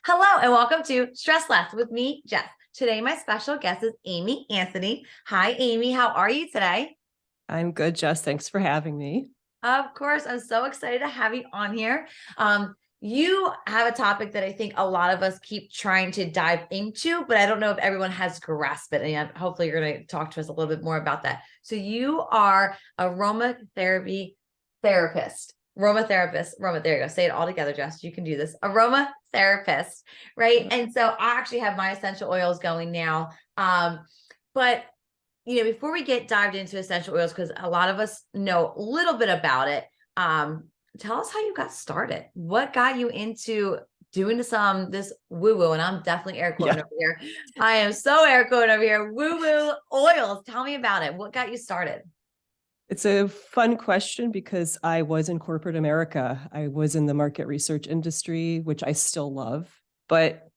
Hello and welcome to Stress Less with me, Jess. Today, my special guest is Amy Anthony. Hi, Amy. How are you today? I'm good, Jess. Thanks for having me. Of course, I'm so excited to have you on here. You have a topic that I think a lot of us keep trying to dive into, but I don't know if everyone has grasped it. And hopefully you're going to talk to us a little bit more about that. So you are aromatherapy therapist. There you go. Say it all together, Jess. You can do this. Aromatherapist, right? And so I actually have my essential oils going now. But before we get dived into essential oils, because a lot of us know a little bit about it, tell us how you got started. What got you into doing this woo-woo? And I'm definitely air quoting over here. I am so air quoting over here. Woo-woo oils. Tell me about it. What got you started? It's a fun question because I was in corporate America. I was in the market research industry, which I still love. But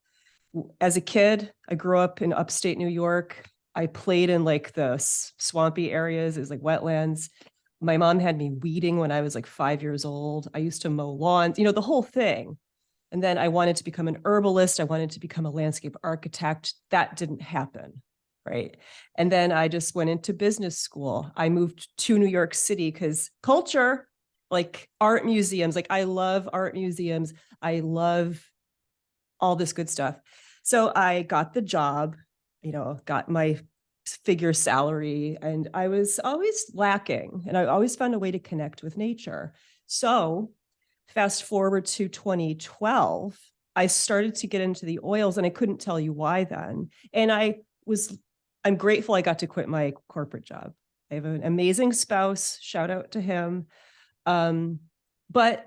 as a kid, I grew up in upstate New York. I played in like the swampy areas. It was like wetlands. My mom had me weeding when I was like 5 years old. I used to mow lawns, the whole thing. And then I wanted to become an herbalist. I wanted to become a landscape architect. That didn't happen. Right. And then I just went into business school. I moved to New York City because culture, like art museums, like I love art museums. I love all this good stuff. So I got the job, got my figure salary, and I was always lacking. And I always found a way to connect with nature. So fast forward to 2012, I started to get into the oils, and I couldn't tell you why then. And I'm grateful I got to quit my corporate job. I have an amazing spouse, shout out to him. But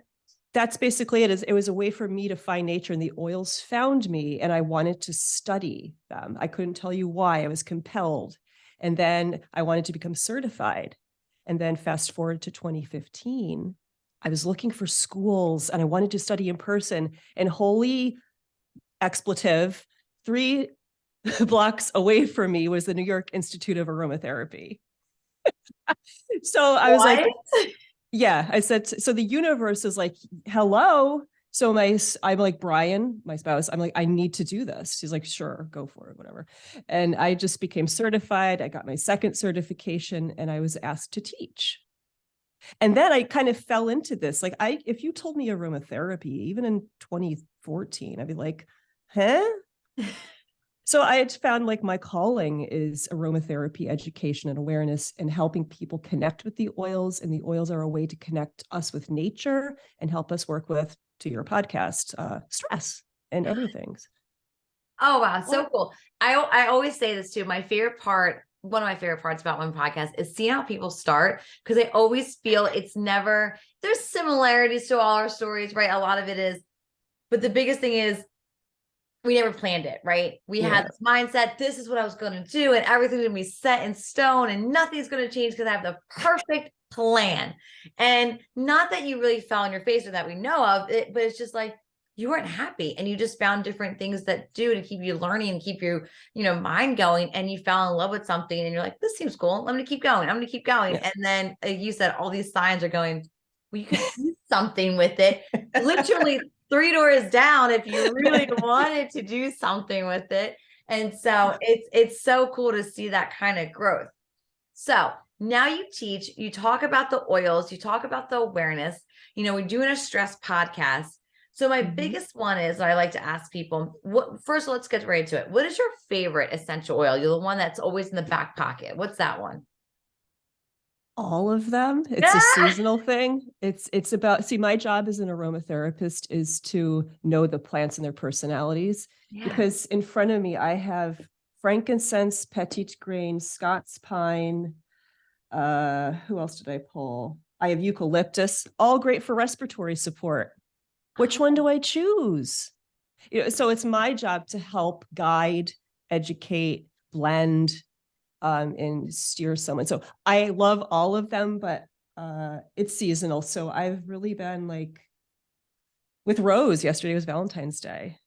that's basically it. It was a way for me to find nature, and the oils found me, and I wanted to study them. I couldn't tell you why. I was compelled. And then I wanted to become certified. And then fast forward to 2015, I was looking for schools and I wanted to study in person, and holy expletive, 3 blocks away from me was the New York Institute of Aromatherapy. So I was like, yeah, I said, so the universe is like, hello. So I'm like, Brian, my spouse, I'm like, I need to do this. She's like, sure, go for it, whatever. And I just became certified. I got my second certification and I was asked to teach. And then I kind of fell into this. Like if you told me aromatherapy, even in 2014, I'd be like, huh? So I had found like my calling is aromatherapy education and awareness and helping people connect with the oils. And the oils are a way to connect us with nature and help us work with, to your podcast, stress and other things. Oh, wow. So cool. I always say this too. One of my favorite parts about one podcast is seeing how people start, because I always feel there's similarities to all our stories, right? A lot of it is, but the biggest thing is, we never planned it, right? We had this mindset, this is what I was going to do, and everything's going to be set in stone and nothing's going to change because I have the perfect plan. And not that you really fell on your face or that we know of it, but it's just like you weren't happy and you just found different things that do to keep you learning and keep your, mind going. And you fell in love with something and you're like, this seems cool. I'm going to keep going. I'm going to keep going. Yeah. And then you said all these signs are going, well, you could do something with it. Literally 3 doors down if you really wanted to do something with it. And so it's so cool to see that kind of growth. So now you teach, you talk about the oils, you talk about the awareness, we're doing a stress podcast. So my biggest one is, I like to ask people, first, let's get right to it. What is your favorite essential oil? You're the one that's always in the back pocket. What's that one? All of them. It's a seasonal thing. It's about, my job as an aromatherapist is to know the plants and their personalities. Yeah. Because in front of me, I have frankincense, petite grain, Scots pine. Who else did I pull? I have eucalyptus, all great for respiratory support. Which one do I choose? So it's my job to help guide, educate, blend, and steer someone. So I love all of them, but it's seasonal. So I've really been like with rose. Yesterday was Valentine's Day.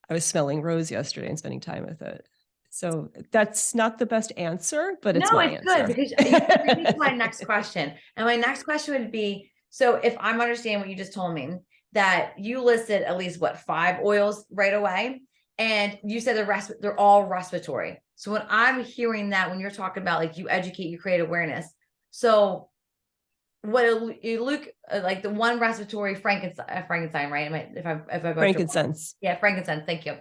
I was smelling rose yesterday and spending time with it. So that's not the best answer, but it's my answer. Good, because you lead me to my next question. And my next question would be, so if I'm understanding what you just told me, that you listed at least what, 5 oils right away. And you said they're all respiratory. So when I'm hearing that, when you're talking about like you educate, you create awareness. So what you look like the one respiratory Frankenstein, right? If I Frankincense. yeah, frankincense. Thank you.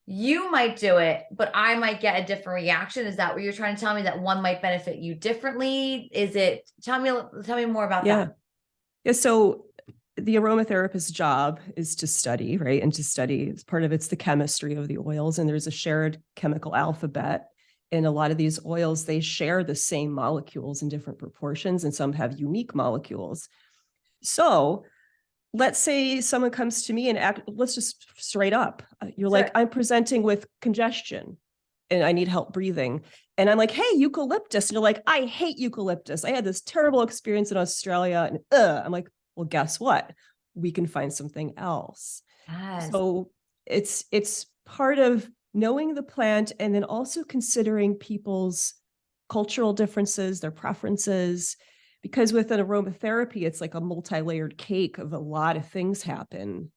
You might do it, but I might get a different reaction. Is that what you're trying to tell me? That one might benefit you differently? Is it? Tell me more about that. Yeah. So the aromatherapist's job is to study, right? And to study, as part of it's the chemistry of the oils, and there's a shared chemical alphabet. And a lot of these oils, they share the same molecules in different proportions, and some have unique molecules. So let's say someone comes to me and let's just straight up, you're like, I'm presenting with congestion and I need help breathing. And I'm like, hey, eucalyptus. And you're like, I hate eucalyptus. I had this terrible experience in Australia. And I'm like, well, guess what? We can find something else. Yes. So it's part of knowing the plant and then also considering people's cultural differences, their preferences. Because with an aromatherapy, it's like a multi-layered cake of a lot of things happen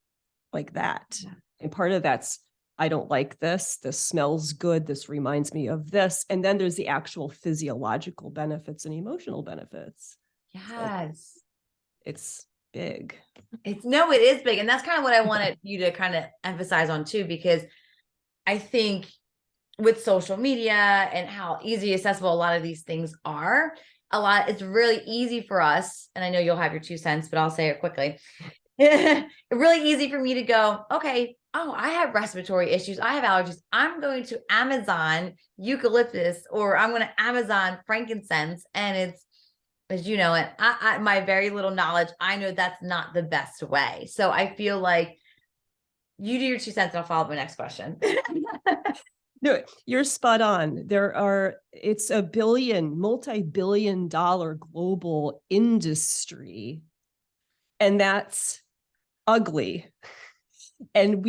like that. Yeah. And part of that's, I don't like this. This smells good. This reminds me of this. And then there's the actual physiological benefits and emotional benefits. Yes. So it's big. It is big. And that's kind of what I wanted you to kind of emphasize on too, because I think with social media and how easy accessible a lot of these things are, it's really easy for us. And I know you'll have your 2 cents, but I'll say it quickly. Really easy for me to go, okay, oh, I have respiratory issues. I have allergies. I'm going to Amazon eucalyptus, or I'm going to Amazon frankincense. And it's, as you know, it, my very little knowledge, I know that's not the best way. So I feel like you do your 2 cents and I'll follow up my next question. No, you're spot on. It's a multi-billion-dollar global industry, and that's ugly. And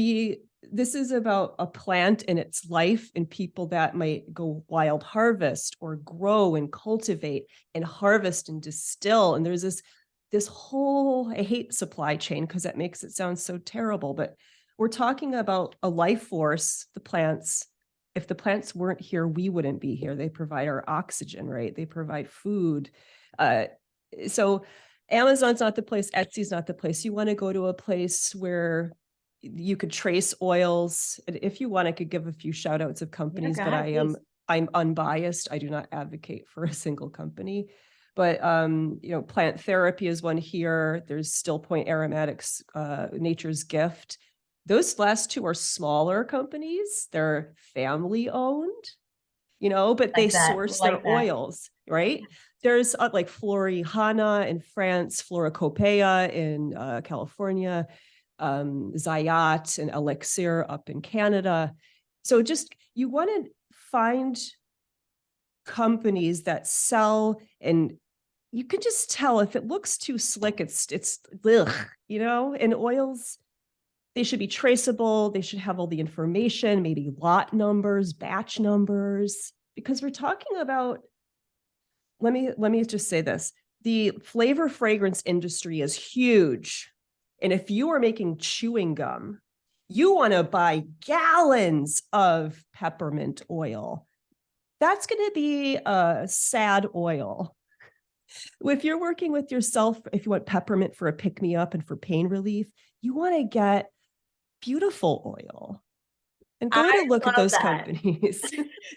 this is about a plant and its life and people that might go wild harvest or grow and cultivate and harvest and distill. And there's this whole, I hate supply chain because that makes it sound so terrible, but we're talking about a life force, the plants. If the plants weren't here, we wouldn't be here. They provide our oxygen, right? They provide food. So Amazon's not the place. Etsy's not the place. You want to go to a place where you could trace oils. If you want, I could give a few shout outs of companies, but I'm unbiased. I do not advocate for a single company. But Plant Therapy is one here. There's Still Point Aromatics, Nature's Gift. Those last 2 are smaller companies. They're family owned, but they source their oils, right? There's like Florihana in France, Floricopea in California, Zayat and Elixir up in Canada. So just, you want to find companies that sell, and you can just tell if it looks too slick, it's ugh, and oils, they should be traceable. They should have all the information, maybe lot numbers, batch numbers, because we're talking about, let me just say this. The flavor fragrance industry is huge. And if you are making chewing gum, you want to buy gallons of peppermint oil. That's going to be a sad oil. If you're working with yourself, if you want peppermint for a pick-me-up and for pain relief, you want to get beautiful oil. And go to look at those companies.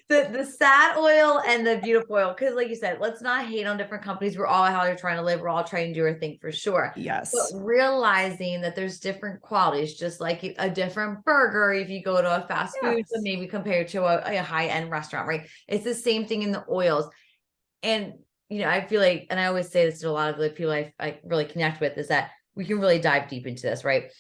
the sad oil and the beautiful oil. Because like you said, let's not hate on different companies. We're all how you're trying to live. We're all trying to do our thing for sure. Yes. But realizing that there's different qualities, just like a different burger, if you go to a fast food, so maybe compared to a high-end restaurant, right? It's the same thing in the oils. And, I feel like, and I always say this to a lot of the people I really connect with, is that we can really dive deep into this, right?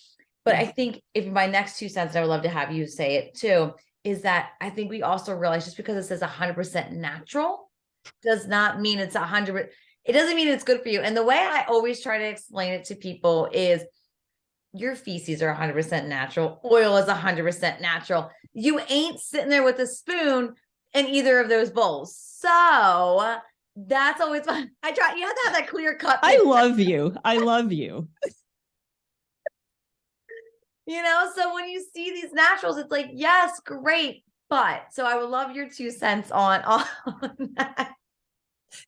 But I think if my next 2 cents, I would love to have you say it too, is that I think we also realize just because it says 100% natural does not mean it's 100%. It doesn't mean it's good for you. And the way I always try to explain it to people is your feces are 100% natural. Oil is 100% natural. You ain't sitting there with a spoon in either of those bowls. So that's always fun. You have to have that clear cut. I love you. So when you see these naturals, it's like, yes, great. But so I would love your 2 cents on that.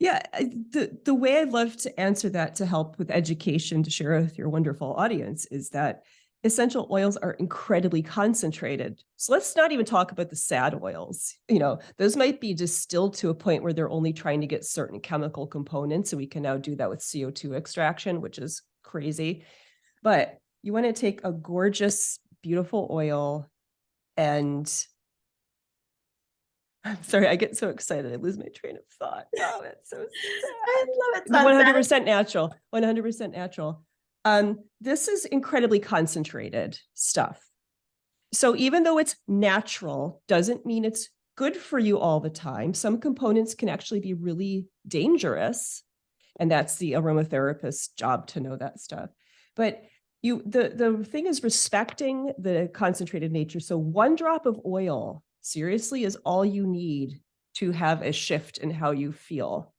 Yeah, the way I'd love to answer that to help with education to share with your wonderful audience is that essential oils are incredibly concentrated. So let's not even talk about the sad oils. Those might be distilled to a point where they're only trying to get certain chemical components. And we can now do that with CO2 extraction, which is crazy. But you want to take a gorgeous, beautiful oil and I'm sorry, I get so excited. I lose my train of thought. Oh, that's so sad. I love it. 100% natural, 100% natural. This is incredibly concentrated stuff. So even though it's natural, doesn't mean it's good for you all the time. Some components can actually be really dangerous. And that's the aromatherapist's job to know that stuff. But the thing is respecting the concentrated nature. So 1 drop of oil seriously is all you need to have a shift in how you feel.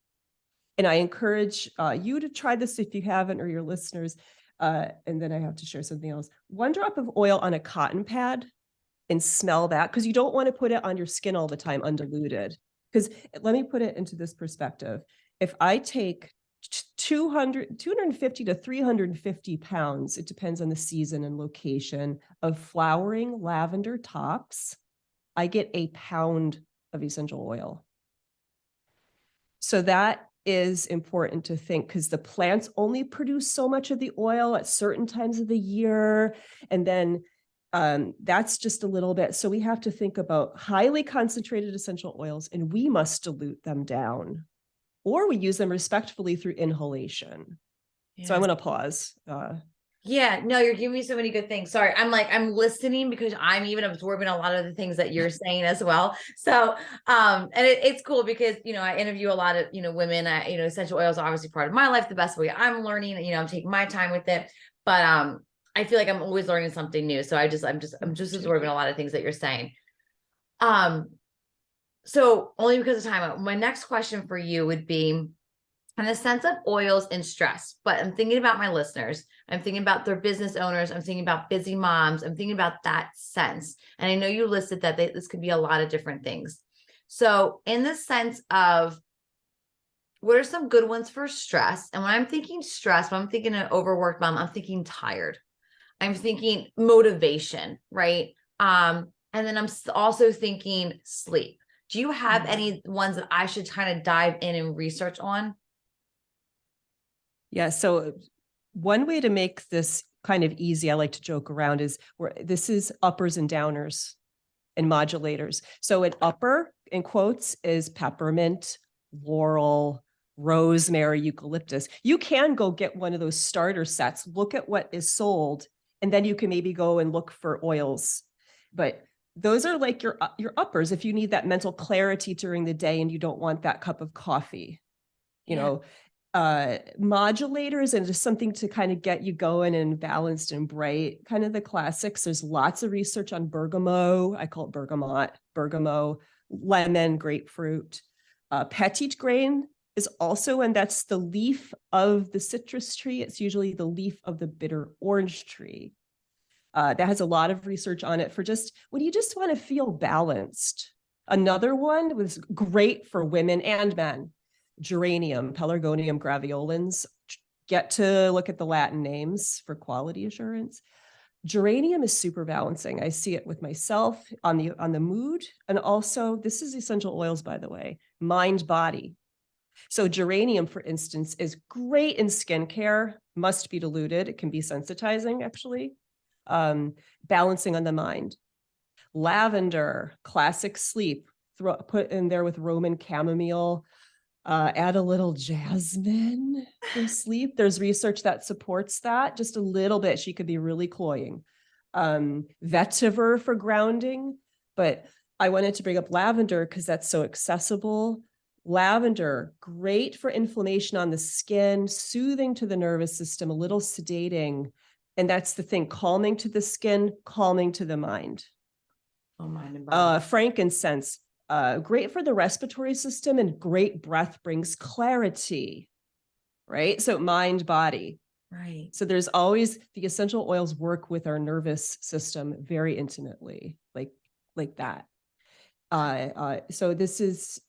And I encourage you to try this if you haven't, or your listeners. And then I have to share something else. 1 drop of oil on a cotton pad and smell that, because you don't want to put it on your skin all the time undiluted. Because let me put it into this perspective. If I take 250 to 350 pounds, it depends on the season and location, of flowering lavender tops, I get a pound of essential oil. So that is important to think, because the plants only produce so much of the oil at certain times of the year. And then that's just a little bit. So we have to think about highly concentrated essential oils, and we must dilute them down, or we use them respectfully through inhalation. Yes. So I'm going to pause. Yeah, no, you're giving me so many good things. Sorry. I'm listening because I'm even absorbing a lot of the things that you're saying as well. So, and it's cool because, I interview a lot of, women, essential oils are obviously part of my life, the best way I'm learning, I'm taking my time with it, but, I feel like I'm always learning something new. So I'm just absorbing a lot of things that you're saying. So only because of time, my next question for you would be, in the sense of oils and stress, but I'm thinking about my listeners. I'm thinking about their business owners. I'm thinking about busy moms. I'm thinking about that sense. And I know you listed that this could be a lot of different things. So in the sense of, what are some good ones for stress? And when I'm thinking stress, when I'm thinking an overworked mom, I'm thinking tired. I'm thinking motivation, right? And then I'm also thinking sleep. Do you have any ones that I should kind of dive in and research on? Yeah. So one way to make this kind of easy, I like to joke around, is this is uppers and downers and modulators. So an upper, in quotes, is peppermint, laurel, rosemary, eucalyptus. You can go get one of those starter sets, look at what is sold, and then you can maybe go and look for oils. But those are like your uppers if you need that mental clarity during the day and you don't want that cup of coffee. Modulators and just something to kind of get you going and balanced and bright, kind of the classics. There's lots of research on bergamot. I call it bergamot, lemon, grapefruit. Petit grain is also, and that's the leaf of the citrus tree. It's usually the leaf of the bitter orange tree. That has a lot of research on it for just when you just want to feel balanced. Another one was great for women and men. Geranium, Pelargonium graveolens. Get to look at the Latin names for quality assurance. Geranium is super balancing. I see it with myself on the mood. And also, this is essential oils, by the way, mind, body. So geranium, for instance, is great in skincare, must be diluted. It can be sensitizing, actually. Balancing on the mind. Lavender, classic sleep. Put in there with Roman chamomile. Add a little jasmine for sleep. There's research that supports that just a little bit. She could be really cloying. Vetiver for grounding, but I wanted to bring up lavender because that's so accessible. Lavender, great for inflammation on the skin, soothing to the nervous system, a little sedating. And that's the thing, calming to the skin, calming to the mind. Oh, mind and body. Frankincense, great for the respiratory system, and great breath brings clarity, right? So mind, body. Right. So there's always the essential oils work with our nervous system very intimately, like that. So this is,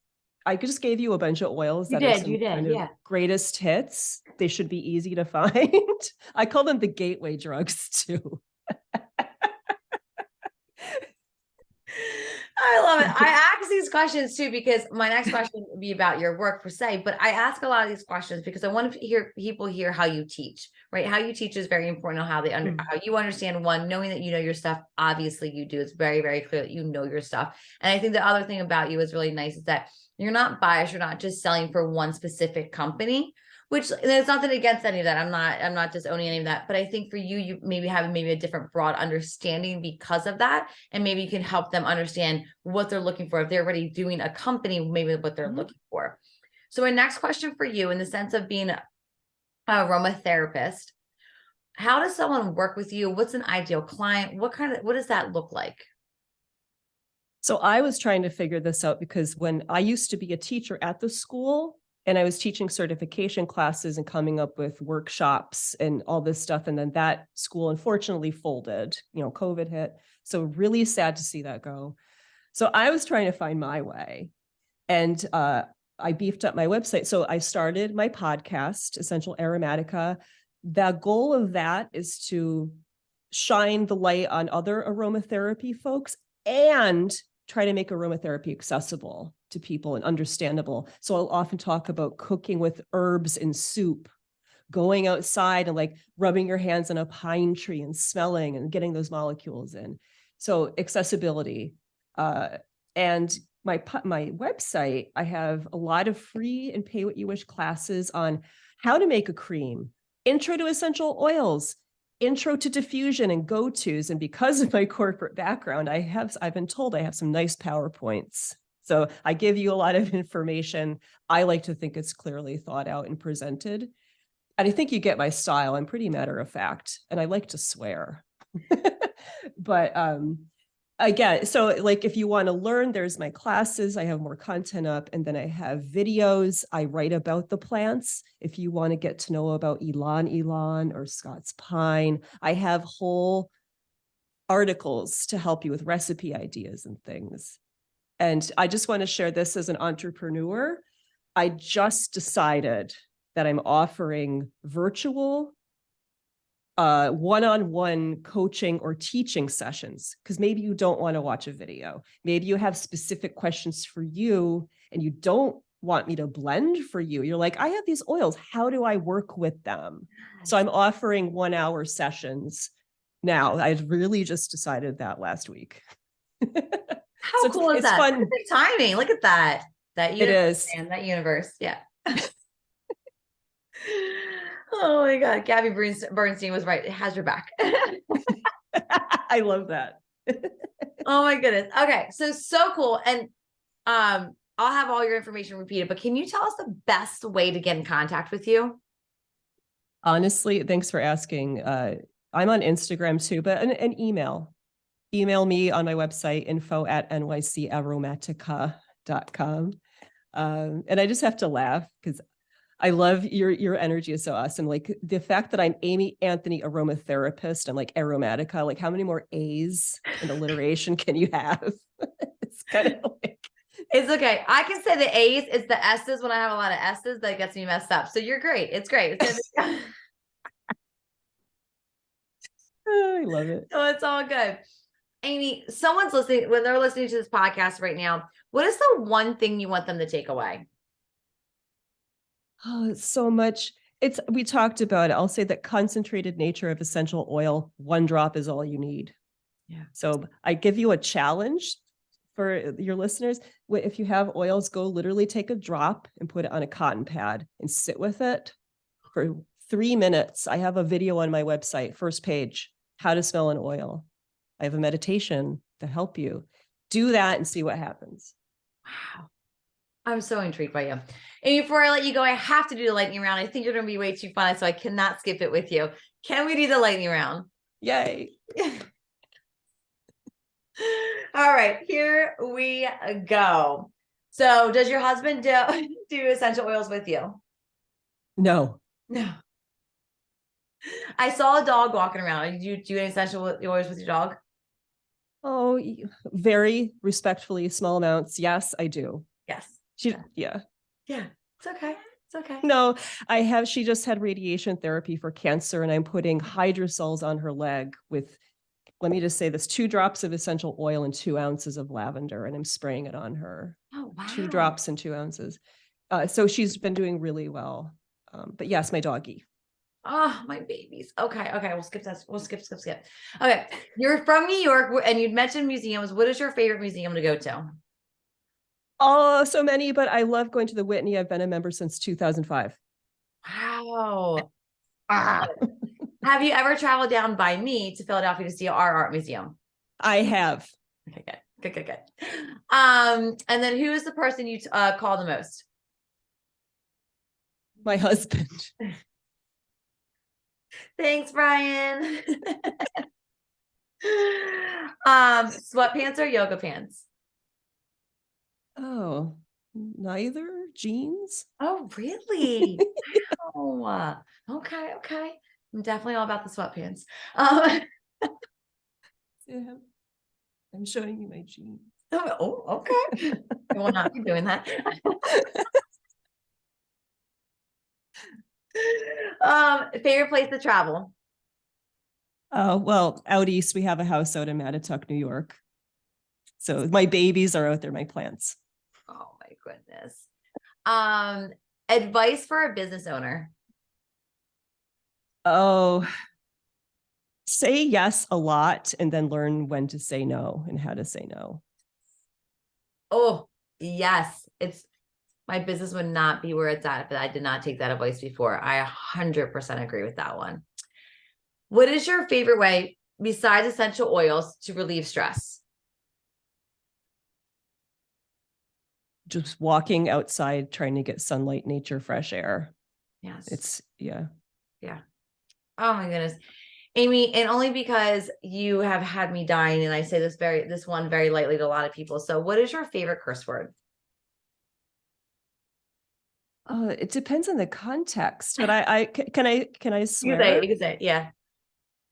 I just gave you a bunch of oils You that are did, you some did, kind of yeah. greatest hits. They should be easy to find. I call them the gateway drugs too. I love it. I ask these questions too because my next question would be about your work per se, but I ask a lot of these questions because I want to hear people hear how you teach, right? How you teach is very important on how they how you understand one, knowing that you know your stuff. Obviously you do. It's very, very clear that you know your stuff. And I think the other thing about you is really nice is that you're not biased. You're not just selling for one specific company, which there's nothing against any of that. I'm not disowning any of that, but I think for you, you maybe have maybe a different broad understanding because of that. And maybe you can help them understand what they're looking for. If they're already doing a company, maybe what they're looking for. So my next question for you, in the sense of being an aromatherapist, how does someone work with you? What's an ideal client? What does that look like? So I was trying to figure this out because when I used to be a teacher at the school and I was teaching certification classes and coming up with workshops and all this stuff, and then that school unfortunately folded, COVID hit. So really sad to see that go. So I was trying to find my way, and I beefed up my website. So I started my podcast, Essential Aromatica. The goal of that is to shine the light on other aromatherapy folks and try to make aromatherapy accessible to people and understandable. So I'll often talk about cooking with herbs in soup, going outside and like rubbing your hands on a pine tree and smelling and getting those molecules in. So accessibility. And my website, I have a lot of free and pay what you wish classes on how to make a cream, intro to essential oils, intro to diffusion and go-tos. And because of my corporate background, I've been told I have some nice PowerPoints. So I give you a lot of information. I like to think it's clearly thought out and presented. And I think you get my style. I'm pretty matter of fact, and I like to swear. But again, so like if you want to learn, there's my classes. I have more content up, and then I have videos. I write about the plants. If you want to get to know about ylang or Scots pine, I have whole articles to help you with recipe ideas and things. And I just want to share this as an entrepreneur. I just decided that I'm offering virtual one-on-one coaching or teaching sessions, because maybe you don't want to watch a video. Maybe you have specific questions for you and you don't want me to blend for you. You're like, I have these oils. How do I work with them? So I'm offering 1-hour sessions now. I really just decided that last week. How So cool is it's that? fun. Perfect timing. Look at that. That It universe, is. man. That universe. Yeah. Oh my God. Gabby Bernstein was right. It has your back. I love that. Oh my goodness. Okay. So cool. And I'll have all your information repeated, but can you tell us the best way to get in contact with you? Honestly, thanks for asking. I'm on Instagram too, but an email. Email me on my website, info@nycaromatica.com. And I just have to laugh because I love your energy is so awesome. Like the fact that I'm Amy Anthony Aromatherapist and like Aromatica, like how many more A's in alliteration can you have? It's kind of like, It's okay. I can say the A's. It's the S's when I have a lot of S's that gets me messed up. So you're great. It's great. oh, I love it. So it's all good. Amy, someone's listening when they're listening to this podcast right now. What is the one thing you want them to take away? Oh, it's so much. We talked about it. I'll say that concentrated nature of essential oil, 1 drop is all you need. Yeah. So I give you a challenge for your listeners. If you have oils, go literally take a drop and put it on a cotton pad and sit with it for 3 minutes. I have a video on my website, first page, how to smell an oil. I have a meditation to help you. Do that and see what happens. Wow. I'm so intrigued by you. And before I let you go, I have to do the lightning round. I think you're going to be way too fun, so I cannot skip it with you. Can we do the lightning round? Yay. All right, here we go. So does your husband do essential oils with you? No. No. I saw a dog walking around. Do you do any essential oils with your dog? Oh, very respectfully, small amounts. Yes, I do. Yes. She, yeah. Yeah. It's okay. It's okay. No, she just had radiation therapy for cancer, and I'm putting hydrosols on her leg with, let me just say this, 2 drops of essential oil and 2 ounces of lavender, and I'm spraying it on her. Oh, wow. 2 drops and 2 ounces. So she's been doing really well. But yes, my doggy. Oh, my babies. Okay. Okay. We'll skip that. We'll skip. Okay. You're from New York and you'd mentioned museums. What is your favorite museum to go to? Oh, so many, but I love going to the Whitney. I've been a member since 2005. Wow. Ah. Have you ever traveled down by me to Philadelphia to see our art museum? I have. Okay, good. And then who is the person you call the most? My husband. Thanks, Brian. Sweatpants or yoga pants? Oh, neither. Jeans. Oh, really? Wow. Okay. I'm definitely all about the sweatpants. Yeah. I'm showing you my jeans. Oh, okay. I will not be doing that. Favorite place to travel? Oh, well, out east, we have a house out in Mattituck, New York. So my babies are out there, my plants. Oh my goodness. Advice for a business owner. Oh, say yes a lot and then learn when to say no and how to say no. Oh, yes. It's my business would not be where it's at if I did not take that advice before. I 100% agree with that one. What is your favorite way besides essential oils to relieve stress? Just walking outside, trying to get sunlight, nature, fresh air. Yes. Yeah. Oh my goodness. Amy, and only because you have had me dying, and I say this one very lightly to a lot of people. So what is your favorite curse word? It depends on the context, but I can I swear? You can say it. Yeah.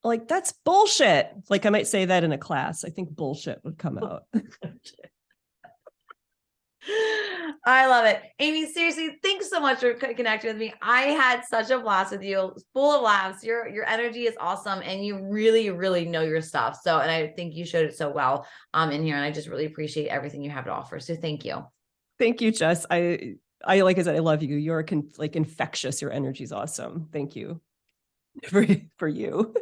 Like, that's bullshit. Like, I might say that in a class. I think bullshit would come out. I love it. Amy, seriously, thanks so much for connecting with me. I had such a blast with you, full of laughs. Your energy is awesome and you really, really know your stuff. So, and I think you showed it so well in here. And I just really appreciate everything you have to offer. So thank you. Thank you, Jess. I like I said, I love you. You're like infectious. Your energy is awesome. Thank you for you.